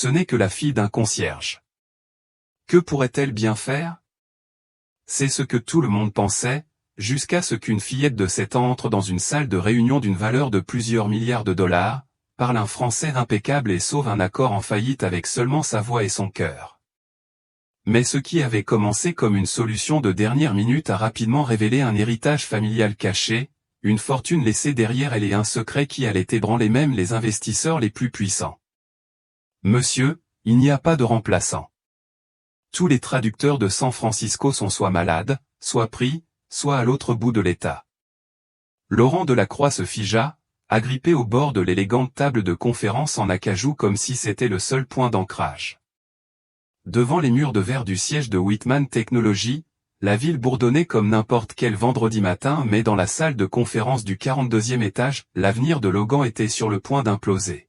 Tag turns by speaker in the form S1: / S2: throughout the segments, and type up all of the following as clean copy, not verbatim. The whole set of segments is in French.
S1: Ce n'est que la fille d'un concierge. Que pourrait-elle bien faire? C'est ce que tout le monde pensait, jusqu'à ce qu'une fillette de 7 ans entre dans une salle de réunion d'une valeur de plusieurs milliards de dollars, parle un français impeccable et sauve un accord en faillite avec seulement sa voix et son cœur. Mais ce qui avait commencé comme une solution de dernière minute a rapidement révélé un héritage familial caché, une fortune laissée derrière elle et un secret qui allait ébranler même les investisseurs les plus puissants. Monsieur, il n'y a pas de remplaçant. Tous les traducteurs de San Francisco sont soit malades, soit pris, soit à l'autre bout de l'État. Laurent Delacroix se figea, agrippé au bord de l'élégante table de conférence en acajou comme si c'était le seul point d'ancrage. Devant les murs de verre du siège de Whitman Technologies, la ville bourdonnait comme n'importe quel vendredi matin, mais dans la salle de conférence du 42e étage, l'avenir de Logan était sur le point d'imploser.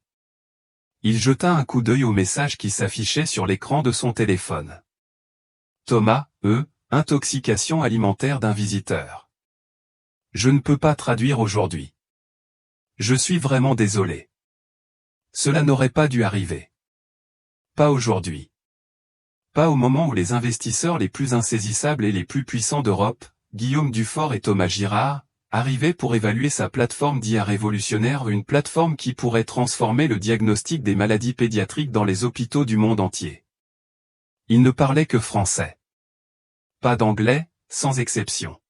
S1: Il jeta un coup d'œil au message qui s'affichait sur l'écran de son téléphone. Thomas, intoxication alimentaire d'un visiteur. Je ne peux pas traduire aujourd'hui. Je suis vraiment désolé. Cela n'aurait pas dû arriver. Pas aujourd'hui. Pas au moment où les investisseurs les plus insaisissables et les plus puissants d'Europe, Guillaume Dufort et Thomas Girard, arrivaient pour évaluer sa plateforme d'IA révolutionnaire, une plateforme qui pourrait transformer le diagnostic des maladies pédiatriques dans les hôpitaux du monde entier. Ils ne parlaient que français. Pas d'anglais, sans exception.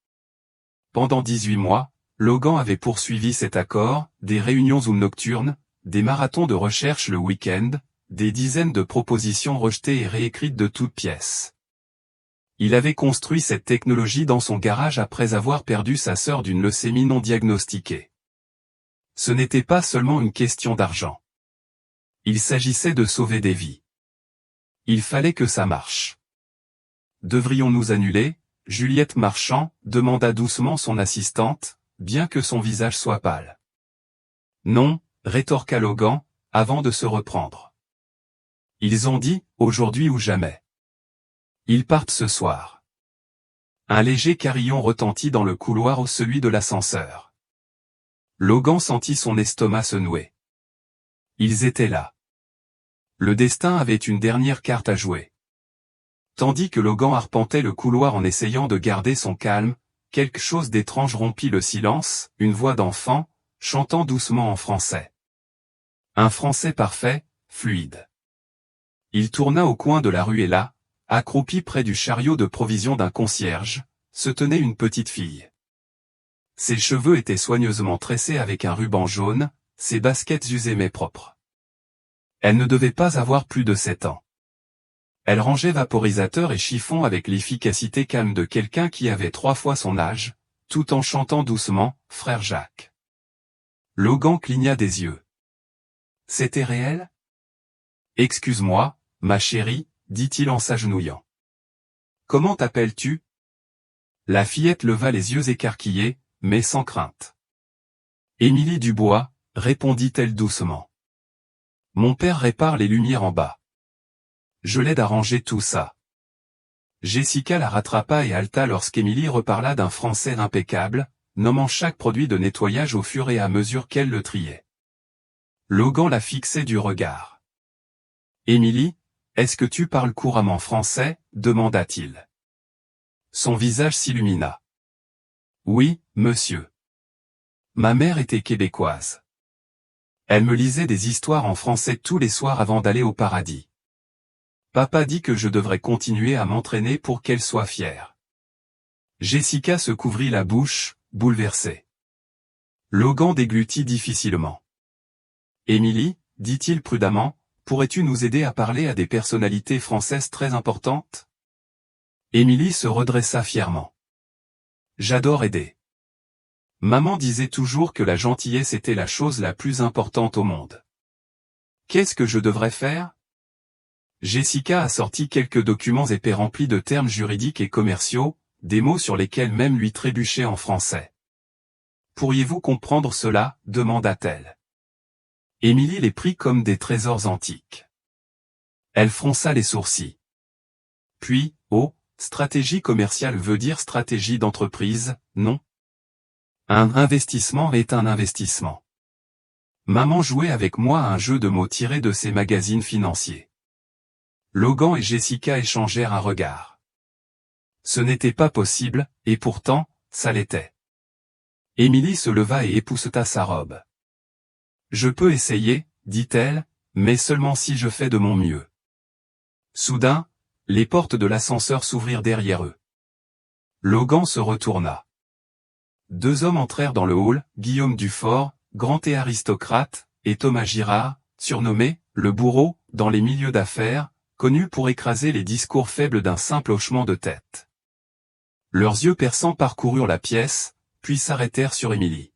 S1: Pendant 18 mois, Logan avait poursuivi cet accord, des réunions Zoom nocturnes, des marathons de recherche le week-end, des dizaines de propositions rejetées et réécrites de toutes pièces. Il avait construit cette technologie dans son garage après avoir perdu sa sœur d'une leucémie non diagnostiquée. Ce n'était pas seulement une question d'argent. Il s'agissait de sauver des vies. Il fallait que ça marche. Devrions-nous annuler? Juliette Marchand demanda doucement son assistante, bien que son visage soit pâle. Non, rétorqua Logan, avant de se reprendre. Ils ont dit, aujourd'hui ou jamais. Ils partent ce soir. Un léger carillon retentit dans le couloir ou celui de l'ascenseur. Logan sentit son estomac se nouer. Ils étaient là. Le destin avait une dernière carte à jouer. Tandis que Logan arpentait le couloir en essayant de garder son calme, quelque chose d'étrange rompit le silence, une voix d'enfant, chantant doucement en français. Un français parfait, fluide. Il tourna au coin de la rue et là, accroupie près du chariot de provision d'un concierge, se tenait une petite fille. Ses cheveux étaient soigneusement tressés avec un ruban jaune, ses baskets usées mais propres. Elle ne devait pas avoir plus de 7 ans. Elle rangeait vaporisateur et chiffon avec l'efficacité calme de quelqu'un qui avait 3 fois son âge, tout en chantant doucement, « Frère Jacques ». Logan cligna des yeux. C'était réel? Excuse-moi, ma chérie, dit-il en s'agenouillant. Comment t'appelles-tu? La fillette leva les yeux écarquillés, mais sans crainte. Émilie Dubois, répondit-elle doucement. Mon père répare les lumières en bas. Je l'aide à ranger tout ça. Jessica la rattrapa et halta lorsqu'Émilie reparla d'un français impeccable, nommant chaque produit de nettoyage au fur et à mesure qu'elle le triait. Logan la fixait du regard. Émilie, est-ce que tu parles couramment français? Demanda-t-il. Son visage s'illumina. Oui, monsieur. Ma mère était québécoise. Elle me lisait des histoires en français tous les soirs avant d'aller au paradis. Papa dit que je devrais continuer à m'entraîner pour qu'elle soit fière. Jessica se couvrit la bouche, bouleversée. Logan déglutit difficilement. Émilie, dit-il prudemment, pourrais-tu nous aider à parler à des personnalités françaises très importantes? Émilie se redressa fièrement. J'adore aider. Maman disait toujours que la gentillesse était la chose la plus importante au monde. Qu'est-ce que je devrais faire? Jessica a sorti quelques documents épais remplis de termes juridiques et commerciaux, des mots sur lesquels même lui trébuchait en français. Pourriez-vous comprendre cela? Demanda-t-elle. Émilie les prit comme des trésors antiques. Elle fronça les sourcils. Puis, stratégie commerciale veut dire stratégie d'entreprise, non? Un investissement est un investissement. Maman jouait avec moi à un jeu de mots tiré de ses magazines financiers. Logan et Jessica échangèrent un regard. Ce n'était pas possible, et pourtant, ça l'était. Émilie se leva et épousseta sa robe. Je peux essayer, dit-elle, mais seulement si je fais de mon mieux. Soudain, les portes de l'ascenseur s'ouvrirent derrière eux. Logan se retourna. Deux hommes entrèrent dans le hall, Guillaume Dufort, grand et aristocrate, et Thomas Girard, surnommé « le bourreau » dans les milieux d'affaires, connu pour écraser les discours faibles d'un simple hochement de tête. Leurs yeux perçants parcoururent la pièce, puis s'arrêtèrent sur Émilie.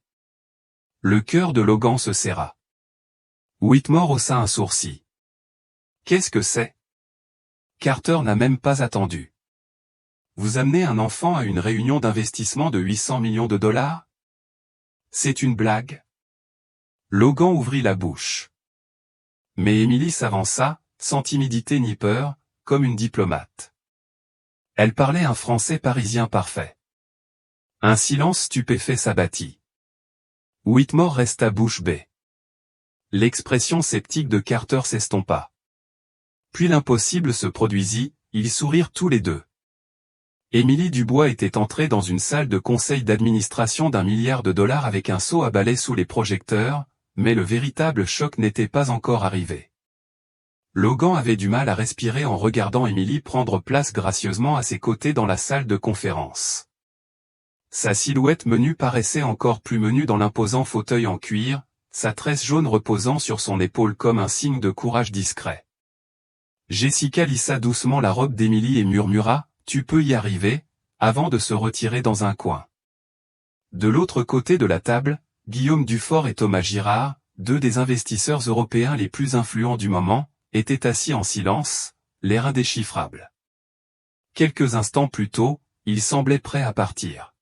S1: Le cœur de Logan se serra. Whitmore haussa un sourcil. Qu'est-ce que c'est? Carter n'a même pas attendu. Vous amenez un enfant à une réunion d'investissement de 800 millions de dollars? C'est une blague? Logan ouvrit la bouche. Mais Émilie s'avança, sans timidité ni peur, comme une diplomate. Elle parlait un français parisien parfait. Un silence stupéfait s'abattit. Whitmore resta bouche bée. L'expression sceptique de Carter s'estompa. Puis l'impossible se produisit, ils sourirent tous les deux. Émilie Dubois était entrée dans une salle de conseil d'administration d'1 milliard de dollars avec un seau à balai sous les projecteurs, mais le véritable choc n'était pas encore arrivé. Logan avait du mal à respirer en regardant Émilie prendre place gracieusement à ses côtés dans la salle de conférence. Sa silhouette menue paraissait encore plus menue dans l'imposant fauteuil en cuir, sa tresse jaune reposant sur son épaule comme un signe de courage discret. Jessica lissa doucement la robe d'Émilie et murmura « Tu peux y arriver », avant de se retirer dans un coin. De l'autre côté de la table, Guillaume Dufort et Thomas Girard, deux des investisseurs européens les plus influents du moment, étaient assis en silence, l'air indéchiffrable. Quelques instants plus tôt, ils semblaient prêts à partir.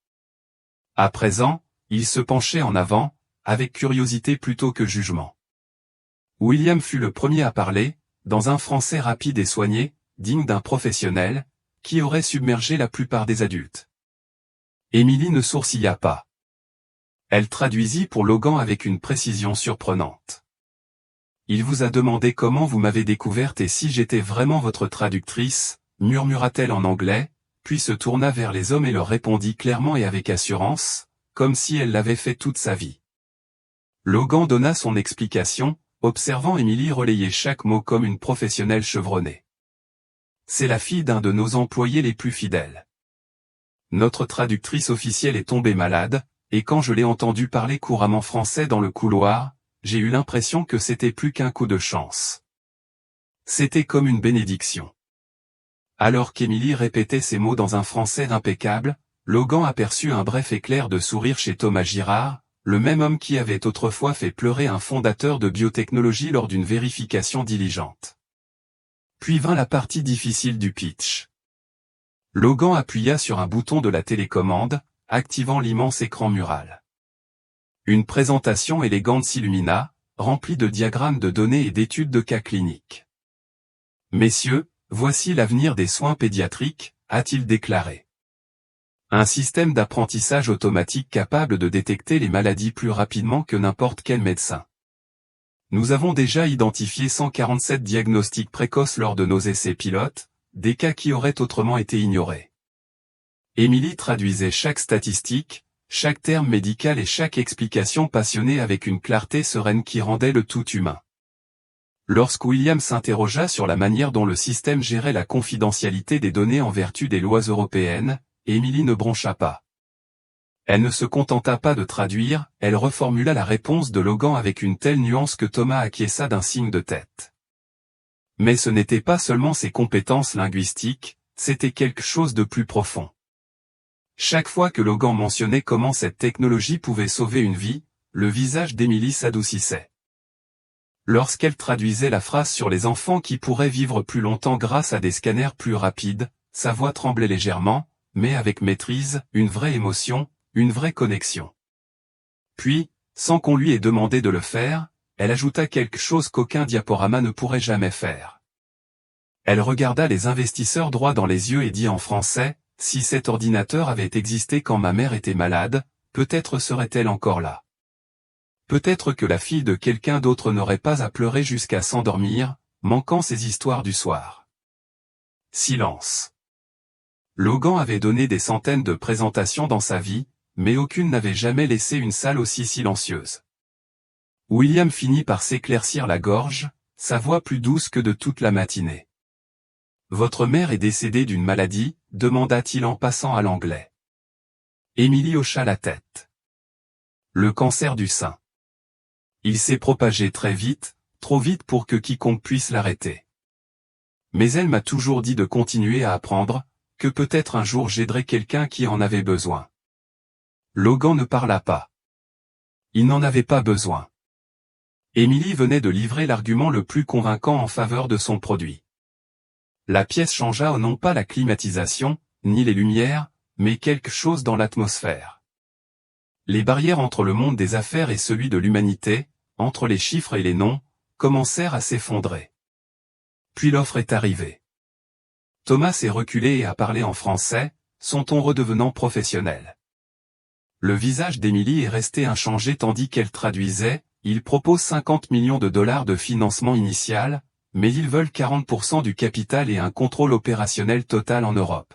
S1: À présent, ils se penchaient en avant, avec curiosité plutôt que jugement. William fut le premier à parler, dans un français rapide et soigné, digne d'un professionnel, qui aurait submergé la plupart des adultes. Émilie ne sourcilla pas. Elle traduisit pour Logan avec une précision surprenante. Il vous a demandé comment vous m'avez découverte et si j'étais vraiment votre traductrice, murmura-t-elle en anglais, puis se tourna vers les hommes et leur répondit clairement et avec assurance, comme si elle l'avait fait toute sa vie. Logan donna son explication, observant Émilie relayer chaque mot comme une professionnelle chevronnée. C'est la fille d'un de nos employés les plus fidèles. Notre traductrice officielle est tombée malade, et quand je l'ai entendue parler couramment français dans le couloir, j'ai eu l'impression que c'était plus qu'un coup de chance. C'était comme une bénédiction. Alors qu'Émilie répétait ces mots dans un français impeccable, Logan aperçut un bref éclair de sourire chez Thomas Girard, le même homme qui avait autrefois fait pleurer un fondateur de biotechnologie lors d'une vérification diligente. Puis vint la partie difficile du pitch. Logan appuya sur un bouton de la télécommande, activant l'immense écran mural. Une présentation élégante s'illumina, remplie de diagrammes de données et d'études de cas cliniques. « Messieurs, voici l'avenir des soins pédiatriques », a-t-il déclaré. Un système d'apprentissage automatique capable de détecter les maladies plus rapidement que n'importe quel médecin. Nous avons déjà identifié 147 diagnostics précoces lors de nos essais pilotes, des cas qui auraient autrement été ignorés. Émilie traduisait chaque statistique, chaque terme médical et chaque explication passionnée avec une clarté sereine qui rendait le tout humain. Lorsque William s'interrogea sur la manière dont le système gérait la confidentialité des données en vertu des lois européennes, Émilie ne broncha pas. Elle ne se contenta pas de traduire, elle reformula la réponse de Logan avec une telle nuance que Thomas acquiesça d'un signe de tête. Mais ce n'était pas seulement ses compétences linguistiques, c'était quelque chose de plus profond. Chaque fois que Logan mentionnait comment cette technologie pouvait sauver une vie, le visage d'Émilie s'adoucissait. Lorsqu'elle traduisait la phrase sur les enfants qui pourraient vivre plus longtemps grâce à des scanners plus rapides, sa voix tremblait légèrement, mais avec maîtrise, une vraie émotion, une vraie connexion. Puis, sans qu'on lui ait demandé de le faire, elle ajouta quelque chose qu'aucun diaporama ne pourrait jamais faire. Elle regarda les investisseurs droit dans les yeux et dit en français, « Si cet ordinateur avait existé quand ma mère était malade, peut-être serait-elle encore là. Peut-être que la fille de quelqu'un d'autre n'aurait pas à pleurer jusqu'à s'endormir, manquant ces histoires du soir. » Silence. Logan avait donné des centaines de présentations dans sa vie, mais aucune n'avait jamais laissé une salle aussi silencieuse. William finit par s'éclaircir la gorge, sa voix plus douce que de toute la matinée. « Votre mère est décédée d'une maladie ?» demanda-t-il en passant à l'anglais. Emily hocha la tête. « Le cancer du sein. Il s'est propagé très vite, trop vite pour que quiconque puisse l'arrêter. Mais elle m'a toujours dit de continuer à apprendre, que peut-être un jour j'aiderai quelqu'un qui en avait besoin. » Logan ne parla pas. Il n'en avait pas besoin. Emily venait de livrer l'argument le plus convaincant en faveur de son produit. La pièce changea non pas la climatisation, ni les lumières, mais quelque chose dans l'atmosphère. Les barrières entre le monde des affaires et celui de l'humanité, entre les chiffres et les noms, commencèrent à s'effondrer. Puis l'offre est arrivée. Thomas s'est reculé et a parlé en français, son ton redevenant professionnel. Le visage d'Emily est resté inchangé tandis qu'elle traduisait. Ils proposent 50 millions de dollars de financement initial, mais ils veulent 40% du capital et un contrôle opérationnel total en Europe.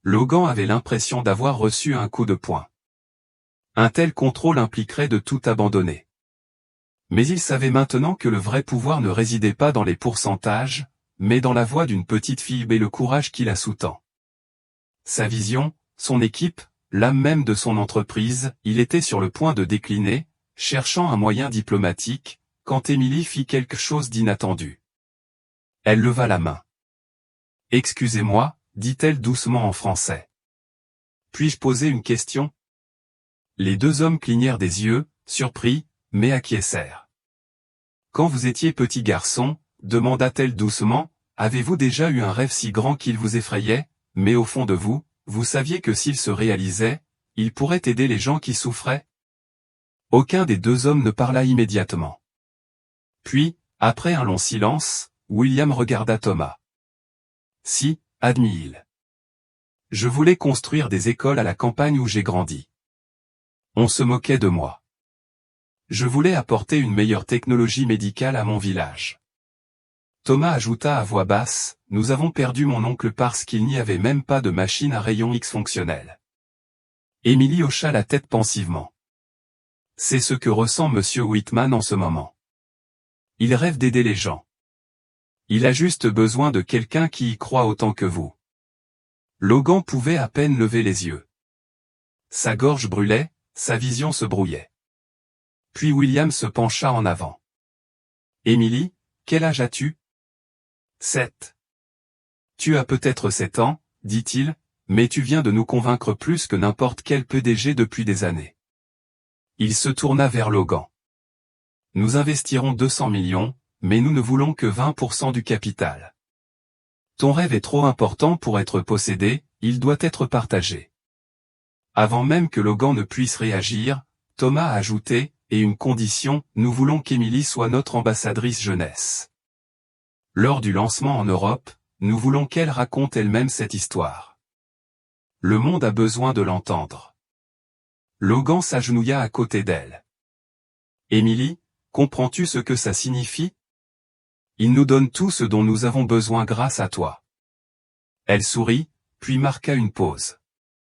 S1: Logan avait l'impression d'avoir reçu un coup de poing. Un tel contrôle impliquerait de tout abandonner. Mais il savait maintenant que le vrai pouvoir ne résidait pas dans les pourcentages, mais dans la voix d'une petite fille et le courage qui la sous-tend. Sa vision, son équipe, l'âme même de son entreprise, il était sur le point de décliner, cherchant un moyen diplomatique, quand Emily fit quelque chose d'inattendu. Elle leva la main. « Excusez-moi » dit-elle doucement en français. « Puis-je poser une question ?» Les deux hommes clignèrent des yeux, surpris, mais acquiescèrent. « Quand vous étiez petit garçon, » demanda-t-elle doucement, « avez-vous déjà eu un rêve si grand qu'il vous effrayait, mais au fond de vous, vous saviez que s'il se réalisait, il pourrait aider les gens qui souffraient ?» Aucun des deux hommes ne parla immédiatement. Puis, après un long silence, William regarda Thomas. « Si, » admit-il. « Je voulais construire des écoles à la campagne où j'ai grandi. On se moquait de moi. Je voulais apporter une meilleure technologie médicale à mon village. » Thomas ajouta à voix basse, « Nous avons perdu mon oncle parce qu'il n'y avait même pas de machine à rayons X fonctionnelle. » Emily hocha la tête pensivement. C'est ce que ressent Monsieur Whitman en ce moment. Il rêve d'aider les gens. Il a juste besoin de quelqu'un qui y croit autant que vous. Logan pouvait à peine lever les yeux. Sa gorge brûlait, sa vision se brouillait. Puis William se pencha en avant. Emily, quel âge as-tu ? 7. Tu as peut-être 7 ans, dit-il, mais tu viens de nous convaincre plus que n'importe quel PDG depuis des années. Il se tourna vers Logan. Nous investirons 200 millions, mais nous ne voulons que 20% du capital. Ton rêve est trop important pour être possédé, il doit être partagé. Avant même que Logan ne puisse réagir, Thomas a ajouté, et une condition, nous voulons qu'Emily soit notre ambassadrice jeunesse. Lors du lancement en Europe, nous voulons qu'elle raconte elle-même cette histoire. Le monde a besoin de l'entendre. Logan s'agenouilla à côté d'elle. « Emily, comprends-tu ce que ça signifie ? Il nous donne tout ce dont nous avons besoin grâce à toi. » Elle sourit, puis marqua une pause.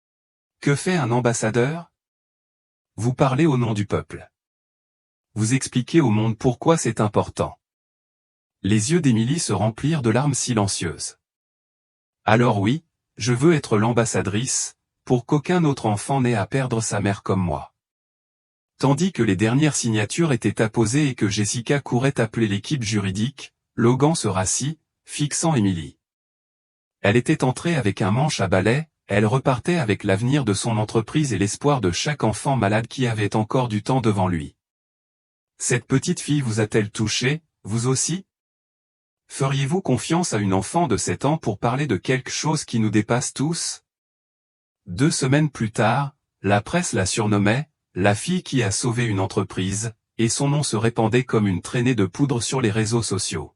S1: « Que fait un ambassadeur ? Vous parlez au nom du peuple. Vous expliquez au monde pourquoi c'est important. » Les yeux d'Emily se remplirent de larmes silencieuses. « Alors oui, je veux être l'ambassadrice, pour qu'aucun autre enfant n'ait à perdre sa mère comme moi. » Tandis que les dernières signatures étaient apposées et que Jessica courait appeler l'équipe juridique, Logan se rassit, fixant Emily. Elle était entrée avec un manche à balai, elle repartait avec l'avenir de son entreprise et l'espoir de chaque enfant malade qui avait encore du temps devant lui. « Cette petite fille vous a-t-elle touché, vous aussi ? Feriez-vous confiance à une enfant de 7 ans pour parler de quelque chose qui nous dépasse tous ? » 2 semaines plus tard, la presse la surnommait « la fille qui a sauvé une entreprise », et son nom se répandait comme une traînée de poudre sur les réseaux sociaux.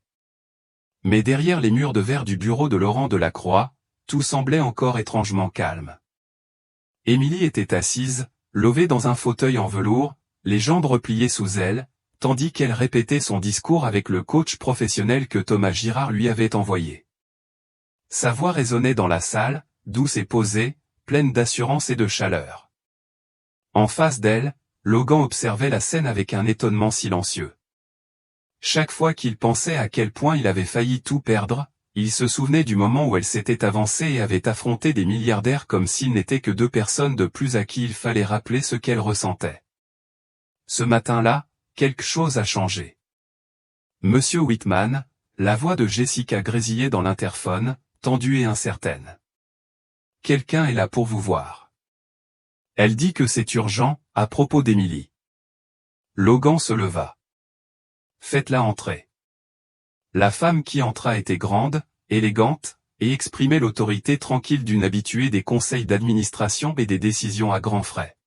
S1: Mais derrière les murs de verre du bureau de Laurent Delacroix, tout semblait encore étrangement calme. Emily était assise, levée dans un fauteuil en velours, les jambes repliées sous elle, tandis qu'elle répétait son discours avec le coach professionnel que Thomas Girard lui avait envoyé. Sa voix résonnait dans la salle, douce et posée, pleine d'assurance et de chaleur. En face d'elle, Logan observait la scène avec un étonnement silencieux. Chaque fois qu'il pensait à quel point il avait failli tout perdre, il se souvenait du moment où elle s'était avancée et avait affronté des milliardaires comme s'ils n'étaient que deux personnes de plus à qui il fallait rappeler ce qu'elle ressentait. Ce matin-là, quelque chose a changé. Monsieur Whitman, la voix de Jessica grésillait dans l'interphone, tendue et incertaine. Quelqu'un est là pour vous voir. Elle dit que c'est urgent, à propos d'Emily. Logan se leva. Faites-la entrer. La femme qui entra était grande, élégante, et exprimait l'autorité tranquille d'une habituée des conseils d'administration et des décisions à grands frais.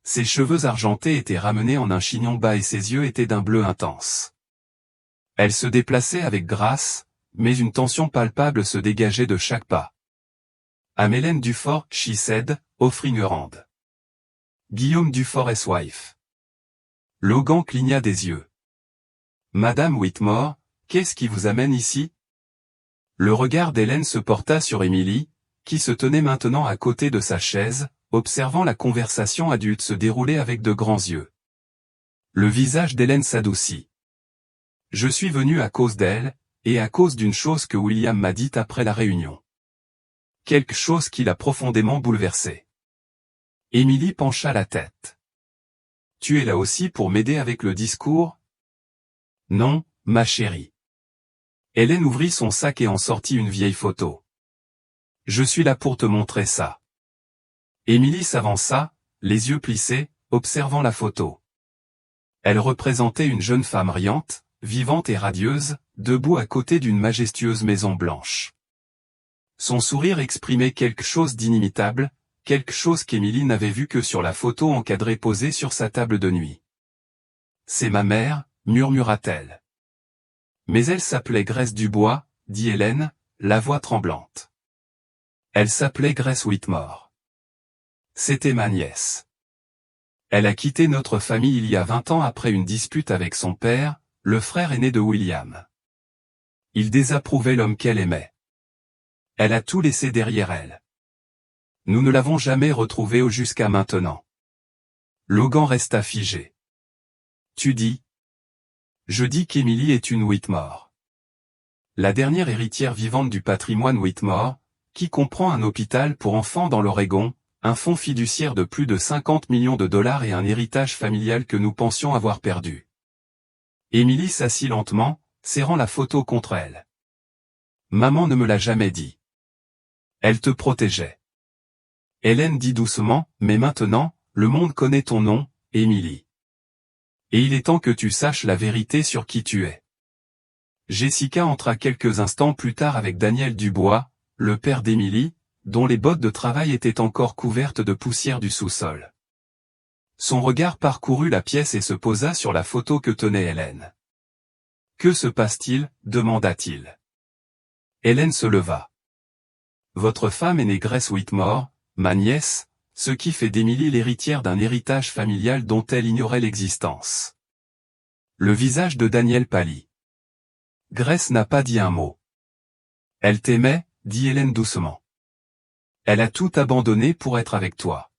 S1: Ses cheveux argentés étaient ramenés en un chignon bas et ses yeux étaient d'un bleu intense. Elle se déplaçait avec grâce, mais une tension palpable se dégageait de chaque pas. À Mélène Dufort, she said, offering a hand. Guillaume Dufort wife. Logan cligna des yeux. Madame Whitmore, qu'est-ce qui vous amène ici? Le regard d'Hélène se porta sur Emily, qui se tenait maintenant à côté de sa chaise, observant la conversation adulte se dérouler avec de grands yeux. Le visage d'Hélène s'adoucit. Je suis venu à cause d'elle, et à cause d'une chose que William m'a dite après la réunion. Quelque chose qui l'a profondément bouleversée. Emily pencha la tête. Tu es là aussi pour m'aider avec le discours? Non, ma chérie. Hélène ouvrit son sac et en sortit une vieille photo. Je suis là pour te montrer ça. Emily s'avança, les yeux plissés, observant la photo. Elle représentait une jeune femme riante, vivante et radieuse, debout à côté d'une majestueuse maison blanche. Son sourire exprimait quelque chose d'inimitable, quelque chose qu'Emily n'avait vu que sur la photo encadrée posée sur sa table de nuit. C'est ma mère, murmura-t-elle. Mais elle s'appelait Grace Dubois, dit Hélène, la voix tremblante. Elle s'appelait Grace Whitmore. C'était ma nièce. Elle a quitté notre famille il y a 20 ans après une dispute avec son père, le frère aîné de William. Il désapprouvait l'homme qu'elle aimait. Elle a tout laissé derrière elle. Nous ne l'avons jamais retrouvée jusqu'à maintenant. Logan resta figé. Tu dis? Je dis qu'Emily est une Whitmore. La dernière héritière vivante du patrimoine Whitmore, qui comprend un hôpital pour enfants dans l'Oregon, un fonds fiduciaire de plus de 50 millions de dollars et un héritage familial que nous pensions avoir perdu. Emily s'assit lentement, serrant la photo contre elle. Maman ne me l'a jamais dit. Elle te protégeait. Hélène dit doucement, mais maintenant, le monde connaît ton nom, Emily. Et il est temps que tu saches la vérité sur qui tu es. Jessica entra quelques instants plus tard avec Daniel Dubois, le père d'Emily, dont les bottes de travail étaient encore couvertes de poussière du sous-sol. Son regard parcourut la pièce et se posa sur la photo que tenait Hélène. Que se passe-t-il? Demanda-t-il. Hélène se leva. Votre femme est née Grace Whitmore, ma nièce, ce qui fait d'Emily l'héritière d'un héritage familial dont elle ignorait l'existence. Le visage de Daniel pâlit. Grace n'a pas dit un mot. Elle t'aimait, dit Hélène doucement. Elle a tout abandonné pour être avec toi.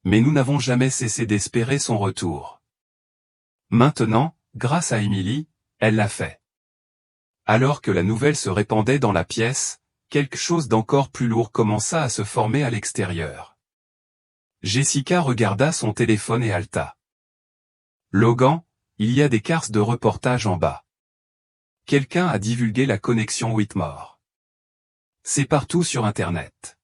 S1: Mais nous n'avons jamais cessé d'espérer son retour. Maintenant, grâce à Emily, elle l'a fait. Alors que la nouvelle se répandait dans la pièce, quelque chose d'encore plus lourd commença à se former à l'extérieur. Jessica regarda son téléphone et halta. Logan, il y a des cartes de reportage en bas. Quelqu'un a divulgué la connexion Whitmore. C'est partout sur Internet.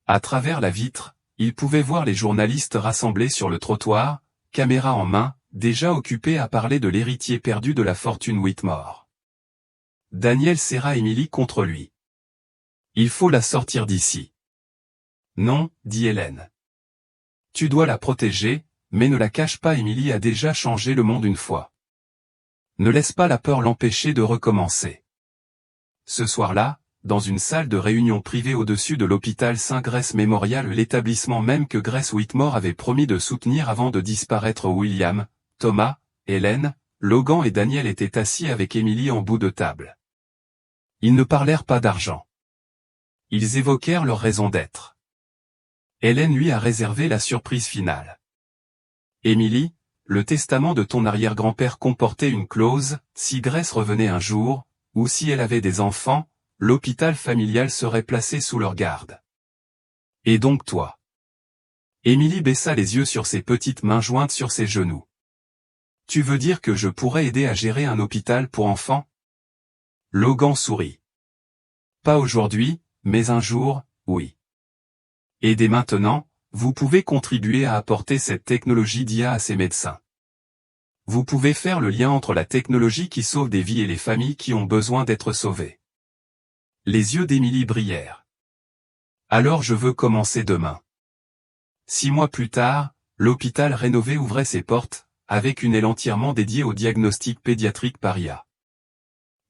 S1: À travers la vitre, il pouvait voir les journalistes rassemblés sur le trottoir, caméra en main, déjà occupés à parler de l'héritier perdu de la fortune Whitmore. Daniel serra Emily contre lui. Il faut la sortir d'ici. Non, dit Hélène. Tu dois la protéger, mais ne la cache pas. Emily a déjà changé le monde une fois. Ne laisse pas la peur l'empêcher de recommencer. Ce soir-là, dans une salle de réunion privée au-dessus de l'hôpital Saint-Grace Memorial, l'établissement même que Grace Whitmore avait promis de soutenir avant de disparaître, William, Thomas, Hélène, Logan et Daniel étaient assis avec Emily en bout de table. Ils ne parlèrent pas d'argent. Ils évoquèrent leur raison d'être. Hélène lui a réservé la surprise finale. Émilie, le testament de ton arrière-grand-père comportait une clause, si Grace revenait un jour, ou si elle avait des enfants, l'hôpital familial serait placé sous leur garde. Et donc toi? Émilie baissa les yeux sur ses petites mains jointes sur ses genoux. Tu veux dire que je pourrais aider à gérer un hôpital pour enfants? Logan sourit. Pas aujourd'hui, mais un jour, oui. Et dès maintenant, vous pouvez contribuer à apporter cette technologie d'IA à ces médecins. Vous pouvez faire le lien entre la technologie qui sauve des vies et les familles qui ont besoin d'être sauvées. Les yeux d'Émilie brillèrent. Alors je veux commencer demain. 6 mois plus tard, l'hôpital rénové ouvrait ses portes, avec une aile entièrement dédiée au diagnostic pédiatrique par IA.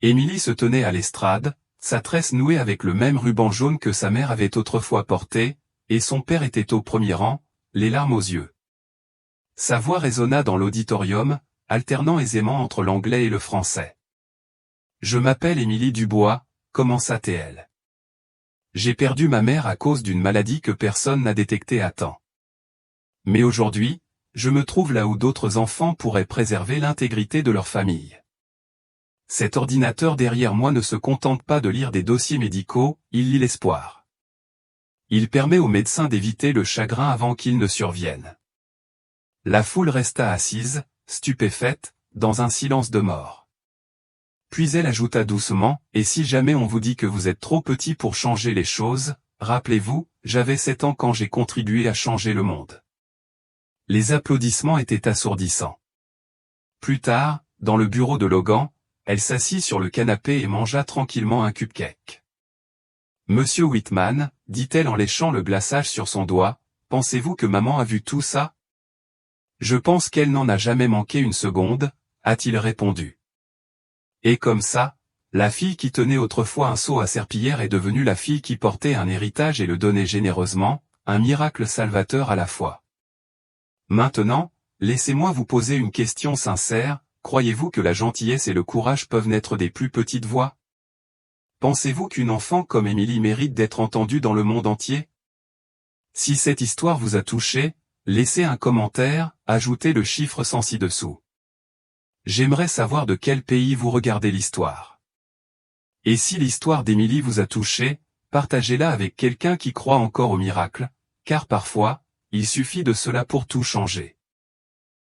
S1: Émilie se tenait à l'estrade, sa tresse nouée avec le même ruban jaune que sa mère avait autrefois porté, et son père était au premier rang, les larmes aux yeux. Sa voix résonna dans l'auditorium, alternant aisément entre l'anglais et le français. Je m'appelle Émilie Dubois, commença-t-elle. J'ai perdu ma mère à cause d'une maladie que personne n'a détectée à temps. Mais aujourd'hui, je me trouve là où d'autres enfants pourraient préserver l'intégrité de leur famille. Cet ordinateur derrière moi ne se contente pas de lire des dossiers médicaux, il lit l'espoir. Il permet aux médecins d'éviter le chagrin avant qu'il ne survienne. La foule resta assise, stupéfaite, dans un silence de mort. Puis elle ajouta doucement, « Et si jamais on vous dit que vous êtes trop petit pour changer les choses, rappelez-vous, j'avais 7 ans quand j'ai contribué à changer le monde. » Les applaudissements étaient assourdissants. Plus tard, dans le bureau de Logan, elle s'assit sur le canapé et mangea tranquillement un cupcake. « Monsieur Whitman, dit-elle en léchant le glaçage sur son doigt, pensez-vous que maman a vu tout ça? » Je pense qu'elle n'en a jamais manqué une seconde, a-t-il répondu. Et comme ça, la fille qui tenait autrefois un seau à serpillière est devenue la fille qui portait un héritage et le donnait généreusement, un miracle salvateur à la fois. Maintenant, laissez-moi vous poser une question sincère, croyez-vous que la gentillesse et le courage peuvent naître des plus petites voix? Pensez-vous qu'une enfant comme Émilie mérite d'être entendue dans le monde entier? Si cette histoire vous a touché, laissez un commentaire, ajoutez le chiffre 100 ci-dessous. J'aimerais savoir de quel pays vous regardez l'histoire. Et si l'histoire d'Émilie vous a touché, partagez-la avec quelqu'un qui croit encore au miracle, car parfois, il suffit de cela pour tout changer.